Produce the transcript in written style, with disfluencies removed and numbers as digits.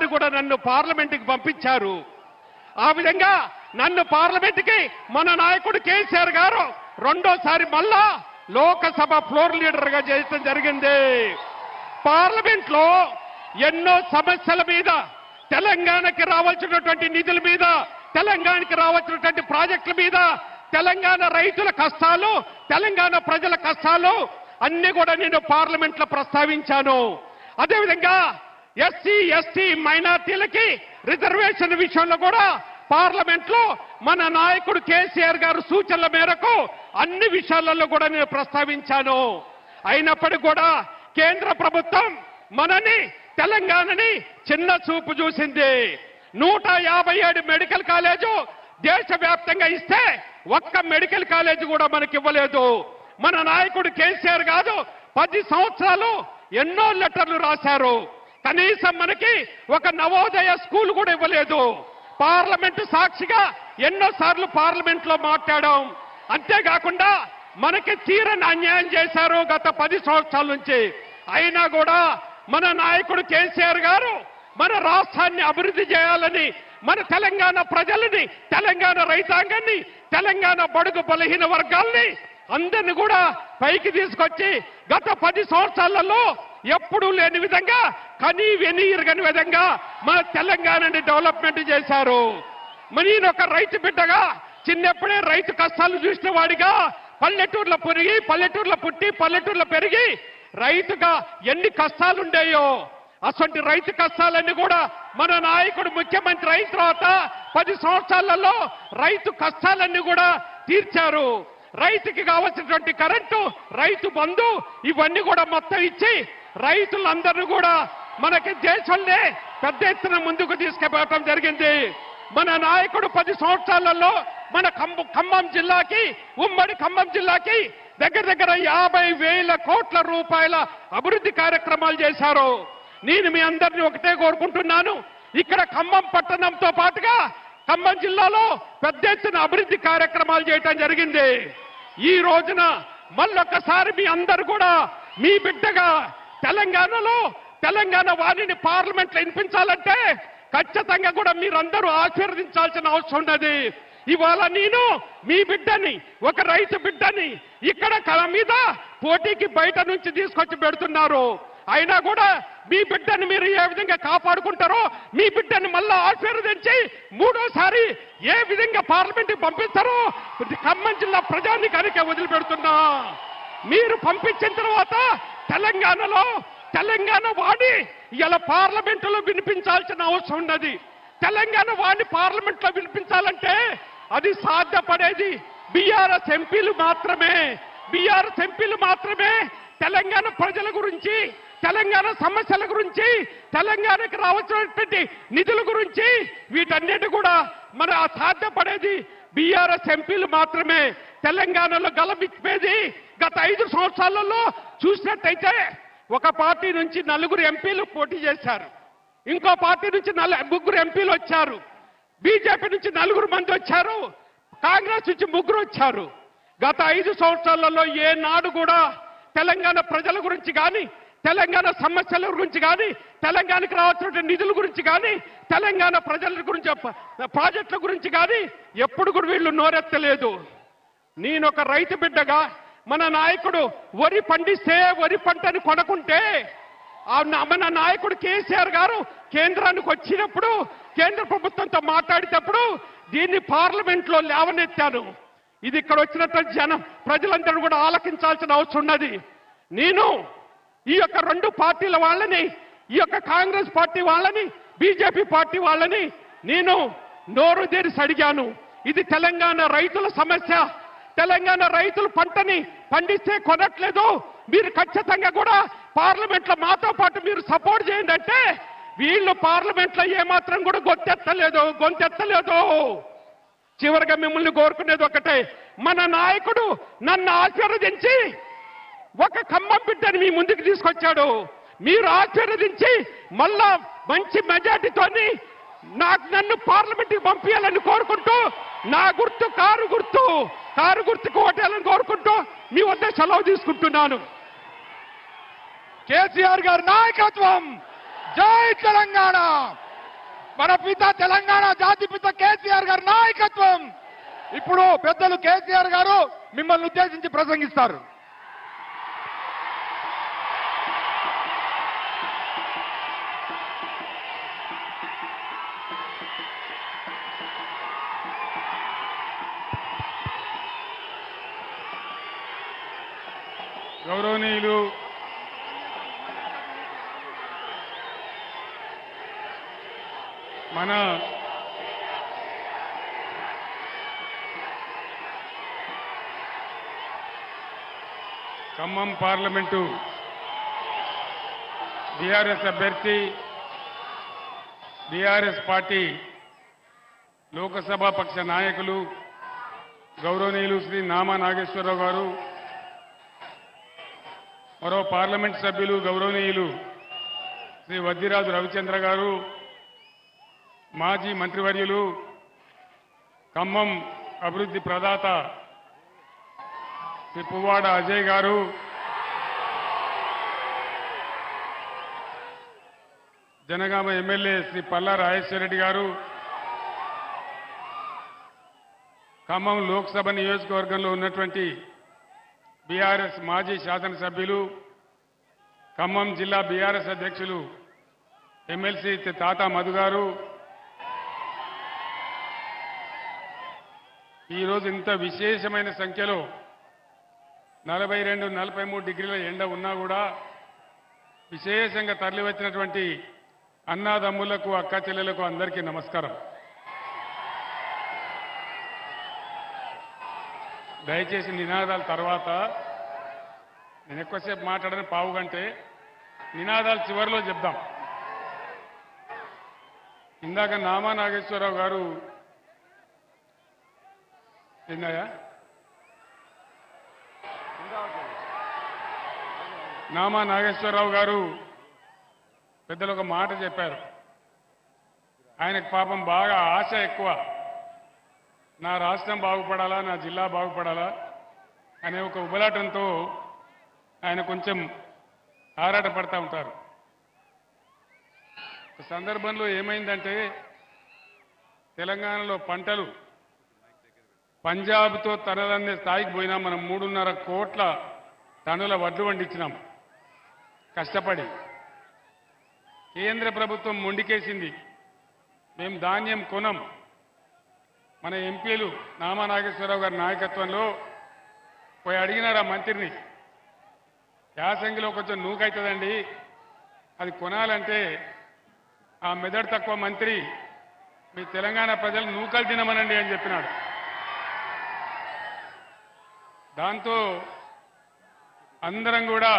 రెండోసారి కూడా నన్ను పార్లమెంటుకి పంపించారు. ఆ విధంగా నన్ను పార్లమెంటుకి మన నాయకుడు కేసీఆర్ గారు రెండోసారి మళ్ళా లోకసభ ఫ్లోర్ లీడర్ గా చేయడం జరిగింది. పార్లమెంట్ లో ఎన్నో సమస్యల మీద, తెలంగాణకి రావాల్సినటువంటి నిధుల మీద, తెలంగాణకి రావాల్సినటువంటి ప్రాజెక్టుల మీద, తెలంగాణ రైతుల కష్టాలు, తెలంగాణ ప్రజల కష్టాలు అన్ని కూడా నేను పార్లమెంట్ లో ప్రస్తావించాను. అదేవిధంగా ఎస్సీ ఎస్టీ మైనార్టీలకి రిజర్వేషన్ విషయంలో కూడా పార్లమెంట్ లో మన నాయకుడు కేసీఆర్ గారు సూచనల మేరకు అన్ని విషయాలలో కూడా నేను ప్రస్తావించాను. అయినప్పటికీ కూడా కేంద్ర ప్రభుత్వం మనని, తెలంగాణని చిన్న చూపు చూసింది. 157 మెడికల్ కాలేజు దేశవ్యాప్తంగా ఇస్తే ఒక్క మెడికల్ కాలేజ్ కూడా మనకి ఇవ్వలేదు. మన నాయకుడు కేసీఆర్ కాదు 10 సంవత్సరాలు ఎన్నో లెటర్లు రాశారు. కనీసం మనకి ఒక నవోదయ స్కూల్ కూడా ఇవ్వలేదు. పార్లమెంటు సాక్షిగా ఎన్నోసార్లు పార్లమెంట్ లో మాట్లాడాం. అంతేకాకుండా మనకి తీరని అన్యాయం చేశారు గత 10 సంవత్సరాల నుంచి. అయినా కూడా మన నాయకుడు కేసీఆర్ గారు మన రాష్ట్రాన్ని అభివృద్ధి చేయాలని, మన తెలంగాణ ప్రజలని, తెలంగాణ రైతాంగాన్ని, తెలంగాణ బడుగు బలహీన వర్గాల్ని అందరిని కూడా పైకి తీసుకొచ్చి గత 10 సంవత్సరాలలో ఎప్పుడూ లేని విధంగా, కనీ వెని ఎరగని విధంగా మన తెలంగాణని డెవలప్మెంట్ చేశారు. మరి నేను ఒక రైతు బిడ్డగా, చిన్నప్పుడే రైతు కష్టాలు చూసిన వాడిగా, పల్లెటూర్లో పుట్టి పల్లెటూర్లో పెరిగి రైతుగా ఎన్ని కష్టాలుండేయో అసలు రైతు కష్టాలన్నీ కూడా మన నాయకుడు ముఖ్యమంత్రి అయిన తర్వాత 10 సంవత్సరాలలో రైతు కష్టాలన్నీ కూడా తీర్చారు. రైతుకి కావాల్సినటువంటి కరెంటు, రైతు బంధు ఇవన్నీ కూడా మొత్తం ఇచ్చి రైతులందరూ కూడా మనకి దేశంలో పెద్ద ఎత్తున ముందుకు తీసుకుపోవటం జరిగింది. మన నాయకుడు 10 సంవత్సరాలలో మన ఖమ్మం జిల్లాకి, ఉమ్మడి ఖమ్మం జిల్లాకి దగ్గర 50,000 కోట్ల రూపాయల అభివృద్ధి కార్యక్రమాలు చేశారు. నేను మీ అందరినీ ఒకటే కోరుకుంటున్నాను, ఇక్కడ ఖమ్మం పట్టణంతో పాటుగా ఖమ్మం జిల్లాలో పెద్ద ఎత్తున అభివృద్ధి కార్యక్రమాలు చేయటం జరిగింది. ఈ రోజున మళ్ళొక్కసారి మీ అందరూ కూడా మీ బిడ్డగా తెలంగాణలో తెలంగాణ వాణిని పార్లమెంట్ లో వినిపించాలంటే ఖచ్చితంగా కూడా మీరందరూ ఆశీర్వదించాల్సిన అవసరం ఉన్నది. ఇవాళ నేను మీ బిడ్డని, ఒక రైతు బిడ్డని ఇక్కడ కళ మీద పోటీకి బయట నుంచి తీసుకొచ్చి పెడుతున్నారు. అయినా కూడా మీ బిడ్డని మీరు ఏ విధంగా కాపాడుకుంటారో, మీ బిడ్డని మళ్ళా ఆశీర్వదించి మూడోసారి ఏ విధంగా పార్లమెంట్కి పంపిస్తారో ఖమ్మం జిల్లా ప్రజానికానికి వదిలిపెడుతున్నా. మీరు పంపించిన తర్వాత తెలంగాణలో తెలంగాణ వాణి ఇలా పార్లమెంటులో వినిపించాల్సిన అవసరం ఉన్నది. తెలంగాణ వాణి పార్లమెంట్ లో వినిపించాలంటే అది సాధ్యపడేది బీఆర్ఎస్ ఎంపీలు మాత్రమే. బీఆర్ఎస్ ఎంపీలు మాత్రమే తెలంగాణ ప్రజల గురించి, తెలంగాణ సమస్యల గురించి, తెలంగాణకు రావాల్సినటువంటి నిధుల గురించి వీటన్నిటి కూడా మన సాధ్యపడేది బీఆర్ఎస్ ఎంపీలు మాత్రమే. తెలంగాణలో గలమిప్పేది గత 5 సంవత్సరాలలో చూసినట్టయితే ఒక పార్టీ నుంచి 4 ఎంపీలు పోటీ చేశారు, ఇంకో పార్టీ నుంచి 3 ఎంపీలు వచ్చారు, బీజేపీ నుంచి 4 మంది వచ్చారు, కాంగ్రెస్ నుంచి 3 వచ్చారు. గత 5 సంవత్సరాలలో ఏనాడు కూడా తెలంగాణ ప్రజల గురించి కానీ, తెలంగాణ సమస్యల గురించి కానీ, తెలంగాణకు రావాల్సిన నిధుల గురించి కానీ, తెలంగాణ ప్రజల గురించి, ప్రాజెక్టుల గురించి కానీ ఎప్పుడు కూడా వీళ్ళు నోరెత్తలేదు. నేను ఒక రైతు బిడ్డగా మన నాయకుడు వరి పండిస్తే వరి పంటను కొనుక్కుంటే మన నాయకుడు కేసీఆర్ గారు కేంద్రానికి వచ్చినప్పుడు, కేంద్ర ప్రభుత్వంతో మాట్లాడేటప్పుడు దీన్ని పార్లమెంట్ లో లేవనెత్తాను. ఇది ఇక్కడ వచ్చినట్టు ప్రజలందరూ కూడా ఆలకించాల్సిన అవసరం ఉన్నది. నేను ఈ యొక్క 2 పార్టీల వాళ్ళని, ఈ యొక్క కాంగ్రెస్ పార్టీ వాళ్ళని, బీజేపీ పార్టీ వాళ్ళని నేను నోరు తెరిచి అడిగాను. ఇది తెలంగాణ రైతుల సమస్య. తెలంగాణ రైతులు పంటని పండిస్తే కొనట్లేదు, మీరు ఖచ్చితంగా కూడా పార్లమెంట్ లో మాతో పాటు మీరు సపోర్ట్ చేయండి అంటే వీళ్ళు పార్లమెంట్ లో ఏమాత్రం కూడా గొంతెత్తలేదు. చివరిగా మిమ్మల్ని కోరుకునేది ఒకటే, మన నాయకుడు నన్ను ఆశీర్వదించి ఒక ఖమ్మం బిడ్డని మీ ముందుకు తీసుకొచ్చాడు. మీరు ఆశీర్వదించి మళ్ళా మంచి మెజార్టీతోని నన్ను పార్లమెంట్కి పంపించాలని కోరుకుంటూ, నా గుర్తు కారు గుర్తుకు ఓటేయాలని కోరుకుంటూ మీ వద్ద సెలవు తీసుకుంటున్నాను. కేసీఆర్ గారి నాయకత్వం, జై తెలంగాణ. మన పిత తెలంగాణ జాతి పిత కేసీఆర్ గారి నాయకత్వం. ఇప్పుడు పెద్దలు కేసీఆర్ గారు మిమ్మల్ని ఉద్దేశించి ప్రసంగిస్తారు. గౌరవనీయులు మన ఖమ్మం పార్లమెంటు బీఆర్ఎస్ అభ్యర్థి బీఆర్ఎస్ పార్టీ లోకసభ పక్ష నాయకులు గౌరవనీయులు శ్రీ నామా నాగేశ్వరరావు గారు, మరో పార్లమెంట్ సభ్యులు గౌరవనీయులు శ్రీ వద్దిరాజు రవిచంద్ర గారు, మాజీ మంత్రివర్యులు ఖమ్మం అభివృద్ధి ప్రదాత శ్రీ పువ్వాడ అజయ్ గారు, జనగామ ఎమ్మెల్యే శ్రీ పల్లా రాజేశ్వరరెడ్డి గారు, ఖమ్మం లోక్సభ నియోజకవర్గంలో ఉన్నటువంటి బీఆర్ఎస్ మాజీ శాసనసభ్యులు, ఖమ్మం జిల్లా బీఆర్ఎస్ అధ్యక్షులు ఎమ్మెల్సీ తాతా మధు గారు, ఈరోజు ఇంత విశేషమైన సంఖ్యలో 42-43 డిగ్రీల ఎండ ఉన్నా కూడా విశేషంగా తరలివచ్చినటువంటి అన్నాదమ్ములకు, అక్క చెల్లెలకు అందరికీ నమస్కారం. దయచేసి నినాదాల తర్వాత నేను ఎక్కువసేపు మాట్లాడని పావు గంటే నినాదాలు చివరిలో చెప్దాం. ఇందాక నామా నాగేశ్వరరావు గారు ఏందయ్యా నామా నాగేశ్వరరావు గారు పెద్దలు ఒక మాట చెప్పారు. ఆయనకు పాపం బాగా ఆశ ఎక్కువ. నా రాష్ట్రం బాగుపడాలా, నా జిల్లా బాగుపడాలా అనే ఒక ఉబలాటంతో ఆయన కొంచెం ఆరాటపడతా ఉంటారు. ఒక సందర్భంలో ఏమైందంటే తెలంగాణలో పంటలు పంజాబ్తో తనదన్నే స్థాయికి పోయినా మనం 3.5 కోట్ల టన్నుల వడ్లు పండించినాం కష్టపడి. కేంద్ర ప్రభుత్వం మొండికేసింది, మేము ధాన్యం కొనం. మన ఎంపీలు నామా నాగేశ్వరరావు గారి నాయకత్వంలో పోయి అడిగినారు ఆ మంత్రిని, యాసంగిలో కొంచెం నూకైతుందండి, అది కొనాలంటే ఆ మెదడు తక్కువ మంత్రి మీ తెలంగాణ ప్రజలు నూకలు తినమనండి అని చెప్పినాడు. దాంతో అందరం కూడా